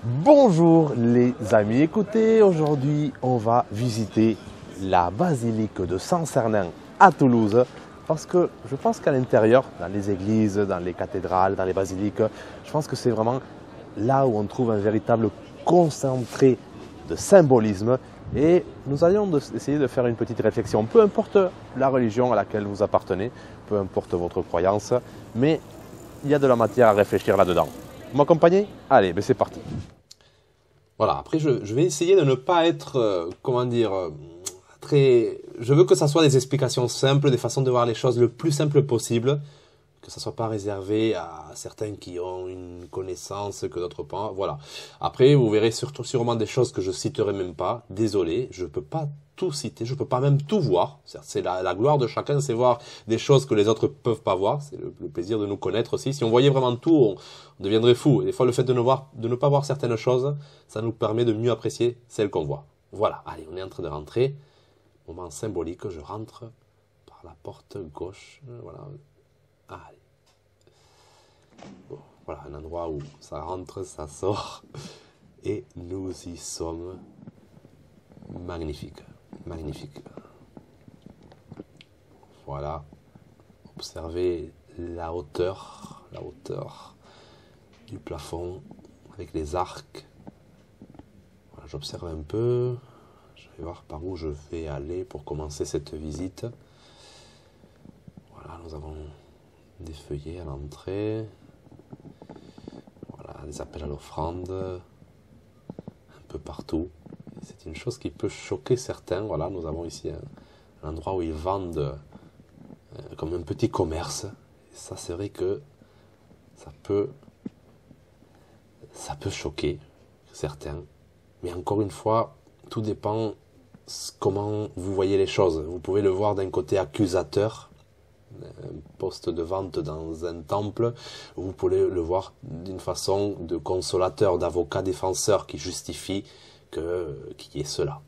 Bonjour les amis, écoutez, aujourd'hui on va visiter la basilique de Saint-Cernin à Toulouse parce que je pense qu'à l'intérieur, dans les églises, dans les cathédrales, dans les basiliques, je pense que c'est vraiment là où on trouve un véritable concentré de symbolisme et nous allons essayer de faire une petite réflexion, peu importe la religion à laquelle vous appartenez, peu importe votre croyance, mais il y a de la matière à réfléchir là-dedans. Vous m'accompagnez? Allez, ben c'est parti. Voilà, après je vais essayer de ne pas être, très... Je veux que ça soit des explications simples, des façons de voir les choses le plus simple possible, que ça soit pas réservé à certains qui ont une connaissance que d'autres pas. Voilà. Après, vous verrez surtout sûrement des choses que je citerai même pas. Désolé, je peux pas tout citer, je peux pas même tout voir. C'est la gloire de chacun, c'est voir des choses que les autres peuvent pas voir. C'est le plaisir de nous connaître aussi. Si on voyait vraiment tout, on deviendrait fou. Et des fois, le fait de ne pas voir certaines choses, ça nous permet de mieux apprécier celles qu'on voit. Voilà, allez, on est en train de rentrer. Moment symbolique, je rentre par la porte gauche. Voilà. Allez. Bon, voilà, un endroit où ça rentre, ça sort. Et nous y sommes. Magnifique. Magnifique. Voilà. Observez la hauteur du plafond avec les arcs. Voilà, j'observe un peu. Je vais voir par où je vais aller pour commencer cette visite. Voilà, nous avons des feuillets à l'entrée. Voilà, des appels à l'offrande. Un peu partout. C'est une chose qui peut choquer certains. Voilà, nous avons ici un endroit où ils vendent comme un petit commerce. Et ça, c'est vrai que ça peut choquer certains. Mais encore une fois, tout dépend comment vous voyez les choses. Vous pouvez le voir d'un côté accusateur, un poste de vente dans un temple. Vous pouvez le voir d'une façon de consolateur, d'avocat défenseur qui justifie qu'il y ait cela.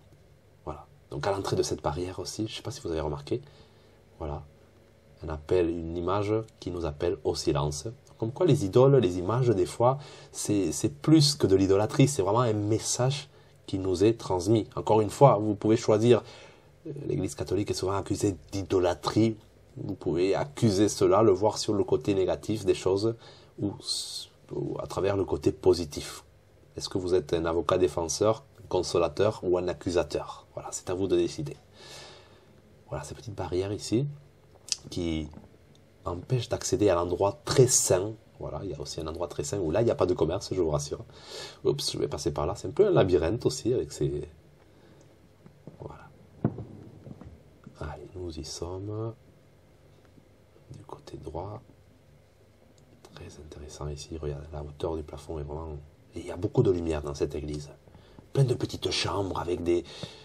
Voilà. Donc à l'entrée de cette barrière aussi, je ne sais pas si vous avez remarqué, voilà, une image qui nous appelle au silence. Comme quoi les idoles, les images, des fois, c'est plus que de l'idolâtrie, c'est vraiment un message qui nous est transmis. Encore une fois, vous pouvez choisir, l'Église catholique est souvent accusée d'idolâtrie, vous pouvez accuser cela, le voir sur le côté négatif des choses, ou à travers le côté positif. Est-ce que vous êtes un avocat défenseur, consolateur ou un accusateur? Voilà, c'est à vous de décider. Voilà, ces petites barrières ici qui empêchent d'accéder à l'endroit très saint. Voilà, il y a aussi un endroit très saint où là, il n'y a pas de commerce, je vous rassure. Oups, je vais passer par là. C'est un peu un labyrinthe aussi avec ces... Voilà. Allez, nous y sommes. Du côté droit. Très intéressant ici. Regardez, la hauteur du plafond est vraiment... Et il y a beaucoup de lumière dans cette église. Plein de petites chambres avec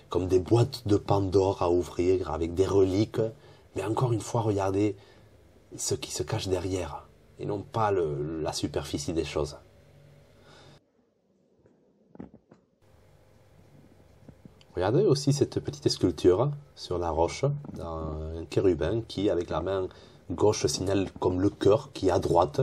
comme des boîtes de Pandore à ouvrir, avec des reliques. Mais encore une fois, regardez ce qui se cache derrière, et non pas la superficie des choses. Regardez aussi cette petite sculpture sur la roche, un chérubin qui, avec la main gauche, signale comme le cœur qui est à droite,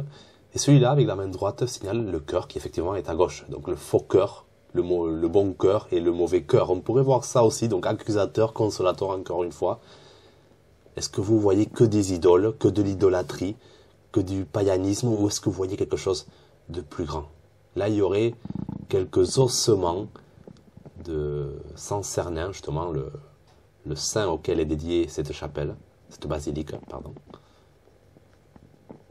et celui-là, avec la main droite, signale le cœur qui effectivement est à gauche. Donc le faux cœur, le bon cœur et le mauvais cœur. On pourrait voir ça aussi, donc accusateur, consolateur encore une fois. Est-ce que vous voyez que des idoles, que de l'idolâtrie, que du païanisme, ou est-ce que vous voyez quelque chose de plus grand? Là, il y aurait quelques ossements de Saint-Cernin, justement, le saint auquel est dédiée cette chapelle, cette basilique, pardon.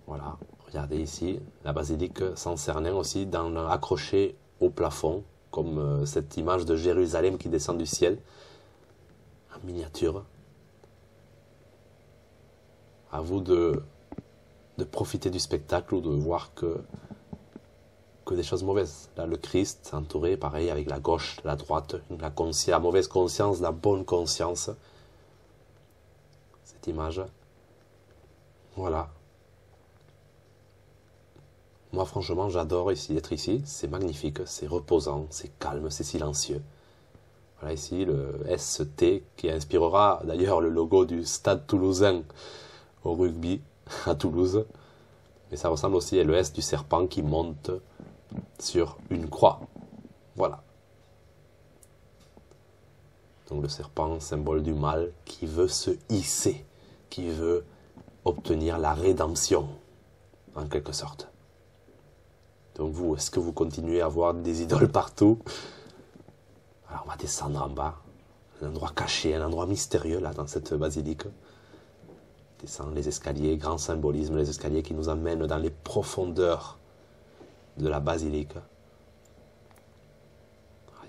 Voilà, regardez ici, la basilique Saint-Cernin aussi, accrochée au plafond, comme cette image de Jérusalem qui descend du ciel, en miniature. À vous de profiter du spectacle ou de voir que des choses mauvaises. Là, le Christ entouré, pareil, avec la gauche, la droite, la mauvaise conscience, la bonne conscience. Cette image. Voilà. Moi, franchement, j'adore être ici. C'est magnifique, c'est reposant, c'est calme, c'est silencieux. Voilà ici le ST qui inspirera d'ailleurs le logo du Stade Toulousain au rugby à Toulouse. Mais ça ressemble aussi à le S du serpent qui monte sur une croix. Voilà. Donc le serpent, symbole du mal, qui veut se hisser, qui veut obtenir la rédemption, en quelque sorte. Donc vous, est-ce que vous continuez à voir des idoles partout? Alors on va descendre en bas, un endroit caché, un endroit mystérieux là dans cette basilique. Descendre les escaliers, grand symbolisme, les escaliers qui nous amènent dans les profondeurs de la basilique.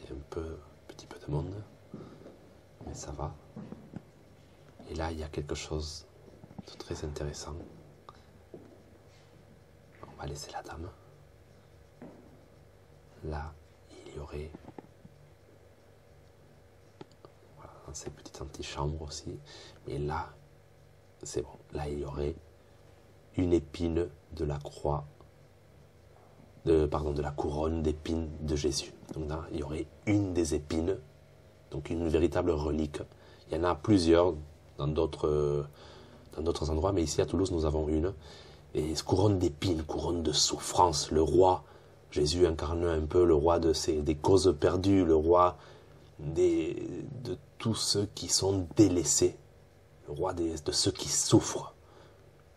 Il y a un petit peu de monde, mais ça va. Et là, il y a quelque chose de très intéressant. On va laisser la dame. Là, il y aurait, voilà, dans ces petites antichambres aussi, mais là, c'est bon. Là, il y aurait une épine de la croix, de la couronne d'épines de Jésus. Donc là, il y aurait une des épines, donc une véritable relique. Il y en a plusieurs dans d'autres endroits, mais ici à Toulouse, nous avons une. Et couronne d'épines, couronne de souffrance, le roi, Jésus incarne un peu le roi des causes perdues, le roi de tous ceux qui sont délaissés, le roi de ceux qui souffrent,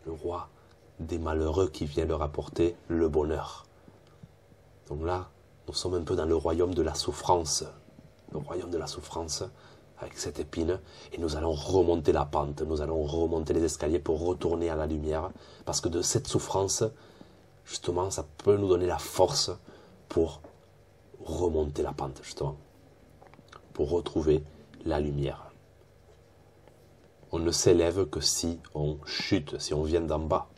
le roi des malheureux qui vient leur apporter le bonheur. Donc là, nous sommes un peu dans le royaume de la souffrance, le royaume de la souffrance avec cette épine, et nous allons remonter la pente, nous allons remonter les escaliers pour retourner à la lumière, parce que de cette souffrance, justement, ça peut nous donner la force pour remonter la pente, justement, pour retrouver la lumière. On ne s'élève que si on chute, si on vient d'en bas.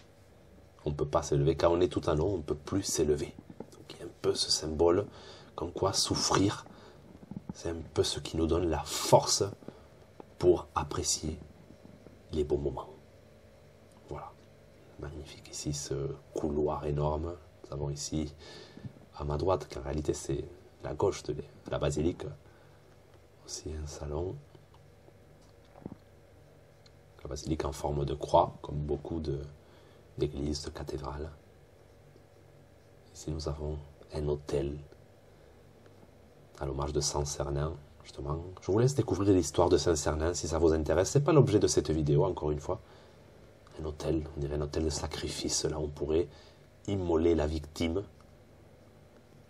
On ne peut pas s'élever. Quand on est tout en haut, on ne peut plus s'élever. Donc il y a un peu ce symbole, comme quoi souffrir, c'est un peu ce qui nous donne la force pour apprécier les bons moments. Voilà. Magnifique ici ce couloir énorme. Nous avons ici à ma droite, qu'en réalité c'est la gauche de la basilique, aussi un salon. La basilique en forme de croix, comme beaucoup d'églises, de cathédrales. Ici nous avons un hôtel à l'hommage de Saint-Cernin, justement. Je vous laisse découvrir l'histoire de Saint-Cernin si ça vous intéresse. Ce n'est pas l'objet de cette vidéo, encore une fois. Un hôtel, on dirait un hôtel de sacrifice. Là, on pourrait immoler la victime.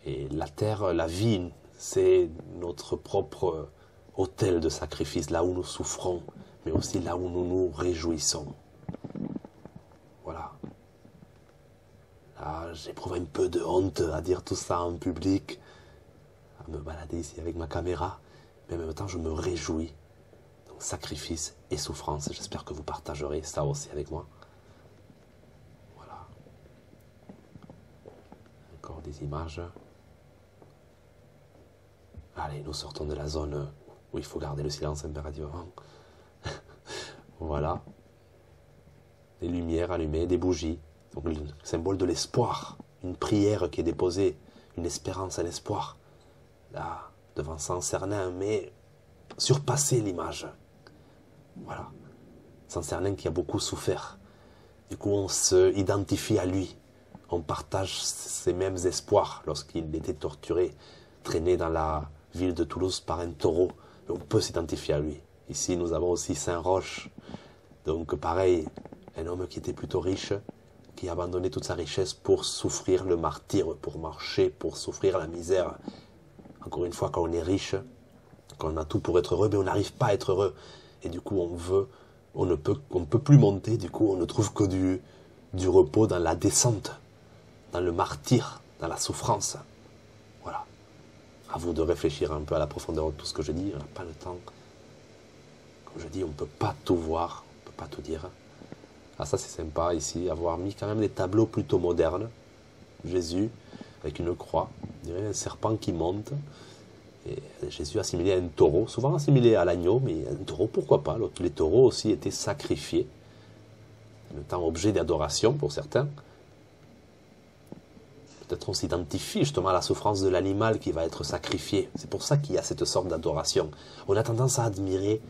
Et la terre, la vie, c'est notre propre hôtel de sacrifice, là où nous souffrons, mais aussi là où nous nous réjouissons. Voilà. Là, j'éprouve un peu de honte à dire tout ça en public, à me balader ici avec ma caméra, mais en même temps, je me réjouis. Donc, sacrifice et souffrance. J'espère que vous partagerez ça aussi avec moi. Voilà. Encore des images. Allez, nous sortons de la zone où il faut garder le silence impérativement. Voilà. Des lumières allumées, des bougies. Donc, le symbole de l'espoir. Une prière qui est déposée. Une espérance, un espoir. Là, devant Saint-Cernin, mais surpasser l'image. Voilà. Saint-Cernin qui a beaucoup souffert. Du coup, on se identifie à lui. On partage ces mêmes espoirs lorsqu'il était torturé, traîné dans la ville de Toulouse par un taureau. On peut s'identifier à lui. Ici, nous avons aussi Saint-Roch. Donc, pareil, un homme qui était plutôt riche, qui a abandonné toute sa richesse pour souffrir le martyre, pour marcher, pour souffrir la misère. Encore une fois, quand on est riche, quand on a tout pour être heureux, mais on n'arrive pas à être heureux. Et du coup, on ne peut plus monter. Du coup, on ne trouve que du repos dans la descente, dans le martyre, dans la souffrance. Voilà. À vous de réfléchir un peu à la profondeur de tout ce que je dis. On n'a pas le temps. Comme je dis, on ne peut pas tout voir, on ne peut pas tout dire. Ah, ça c'est sympa ici, avoir mis quand même des tableaux plutôt modernes. Jésus avec une croix, on dirait un serpent qui monte. Et Jésus assimilé à un taureau, souvent assimilé à l'agneau, mais un taureau, pourquoi pas? Les taureaux aussi étaient sacrifiés, en même temps objet d'adoration pour certains. Peut-être on s'identifie justement à la souffrance de l'animal qui va être sacrifié. C'est pour ça qu'il y a cette sorte d'adoration. On a tendance à admirer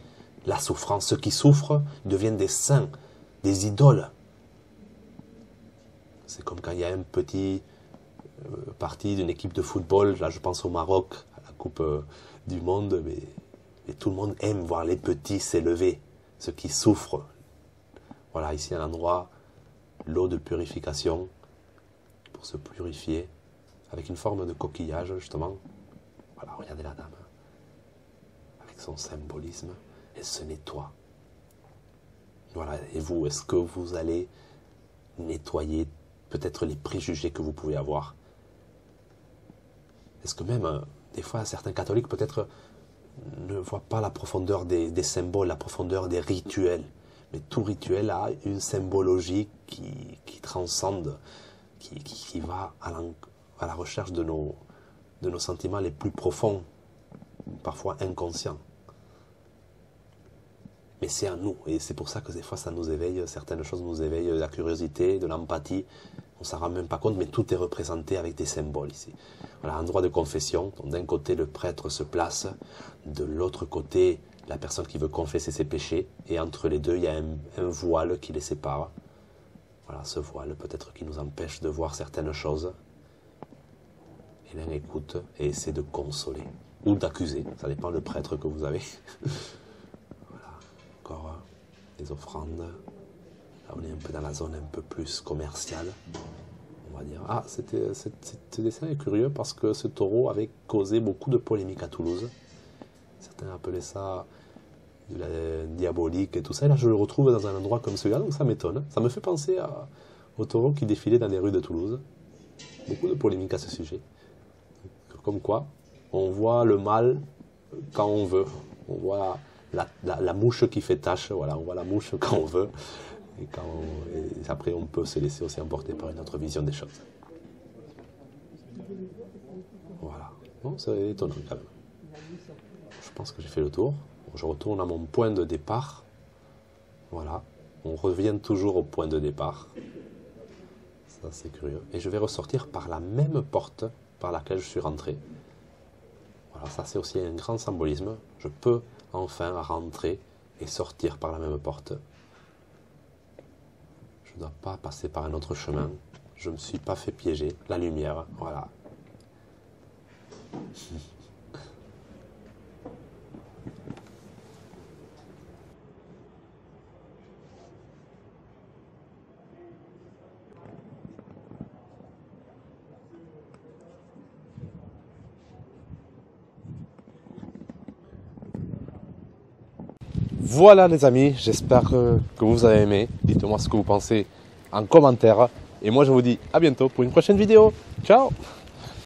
la souffrance. Ceux qui souffrent deviennent des saints, des idoles. C'est comme quand il y a un petit partie d'une équipe de football. Là, je pense au Maroc, à la Coupe du Monde, mais tout le monde aime voir les petits s'élever, ceux qui souffrent. Voilà, ici un endroit, l'eau de purification, pour se purifier, avec une forme de coquillage, justement. Voilà, regardez la dame, avec son symbolisme, elle se nettoie. Voilà, et vous, est-ce que vous allez nettoyer peut-être les préjugés que vous pouvez avoir? Est-ce que même, des fois, certains catholiques peut-être ne voient pas la profondeur des symboles, la profondeur des rituels. Mais tout rituel a une symbologie qui transcende, qui va à la recherche de nos sentiments les plus profonds, parfois inconscients. Mais c'est à nous, et c'est pour ça que des fois ça nous éveille, certaines choses nous éveillent de la curiosité, de l'empathie, on ne s'en rend même pas compte, mais tout est représenté avec des symboles ici. Voilà, endroit de confession, d'un côté le prêtre se place, de l'autre côté la personne qui veut confesser ses péchés, et entre les deux il y a un voile qui les sépare. Voilà, ce voile peut-être qui nous empêche de voir certaines choses. Et l'un écoute et essaie de consoler, ou d'accuser, ça dépend le prêtre que vous avez. Encore des offrandes. Là, on est un peu dans la zone un peu plus commerciale, on va dire. Ah, ce dessin est curieux parce que ce taureau avait causé beaucoup de polémiques à Toulouse. Certains appelaient ça de la diabolique et tout ça. Et là, je le retrouve dans un endroit comme celui-là, donc ça m'étonne. Ça me fait penser au taureau qui défilait dans les rues de Toulouse. Beaucoup de polémiques à ce sujet. Comme quoi, on voit le mal quand on veut. On voit la mouche qui fait tâche, voilà, on voit la mouche quand on veut, et après on peut se laisser aussi emporter par une autre vision des choses. Voilà, bon, c'est étonnant quand même. Je pense que j'ai fait le tour. Je retourne à mon point de départ. Voilà, on revient toujours au point de départ. Ça c'est curieux. Et je vais ressortir par la même porte par laquelle je suis rentré. Voilà, ça c'est aussi un grand symbolisme. Je peux enfin rentrer et sortir par la même porte. Je ne dois pas passer par un autre chemin. Je ne me suis pas fait piéger. La lumière, voilà. Voilà les amis, j'espère que vous avez aimé. Dites-moi ce que vous pensez en commentaire. Et moi je vous dis à bientôt pour une prochaine vidéo. Ciao!